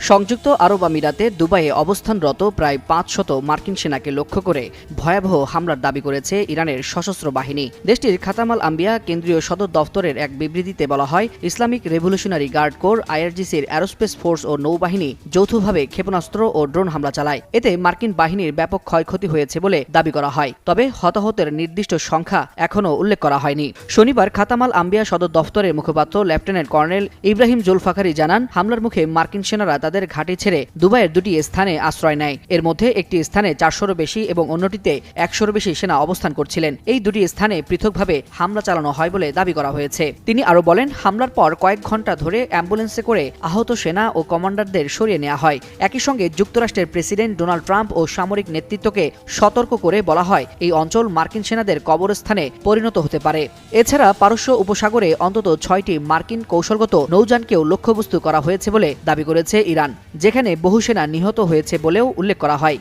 সংযুক্ত আরব আমিরাতে দুবাইয়ে অবস্থানরত প্রায় ৫০০ মার্কিন সেনাকে লক্ষ্য করে ভয়াবহ হামলার দাবি করেছে ইরানের সশস্ত্র বাহিনী। দেশটির খাতামাল আম্বিয়া কেন্দ্রীয় সদর দফতরের এক বিবৃতিতে বলা হয়, ইসলামিক রেভলিউশনারি গার্ড কোর আইআরজিসির অ্যারোস্পেস ফোর্স ও নৌবাহিনী যৌথভাবে ক্ষেপণাস্ত্র ও ড্রোন হামলা চালায়। এতে মার্কিন বাহিনীর ব্যাপক ক্ষয়ক্ষতি হয়েছে বলে দাবি করা হয়, তবে হতাহতের নির্দিষ্ট সংখ্যা এখনও উল্লেখ করা হয়নি। শনিবার খাতামাল আম্বিয়া সদর দফতরের মুখপাত্র লেফটেন্যান্ট কর্নেল ইব্রাহিম জুলফাকারি জানান, হামলার মুখে মার্কিন সেনারা তাদের ঘাঁটি ছেড়ে দুবাইয়ের দুটি স্থানে আশ্রয় নেয়। এর মধ্যে একটি স্থানে ৪০০-রও বেশি এবং অন্যটিতে ১০০-রও বেশি সেনা অবস্থান করছিলেন। এই দুটি স্থানে পৃথকভাবে হামলা চালানো হয় বলে দাবি করা হয়েছে। তিনি আরও বলেন, হামলার পর কয়েক ঘণ্টা ধরে অ্যাম্বুলেন্সে করে আহত সেনা ও কমান্ডারদের সরিয়ে নেওয়া হয়। একই সঙ্গে যুক্তরাষ্ট্রের প্রেসিডেন্ট ডোনাল্ড ট্রাম্প ও সামরিক নেতৃত্বকে সতর্ক করে বলা হয়, এই অঞ্চল মার্কিন সেনাদের কবরস্থানে পরিণত হতে পারে। এছাড়া পারস্য উপসাগরে অন্তত ৬টি মার্কিন কৌশলগত নৌযানকেও লক্ষ্যবস্তু করা হয়েছে বলে দাবি করেছে ইরান, যেখানে বহু সেনা নিহত হয়েছে বলেও উল্লেখ করা হয়।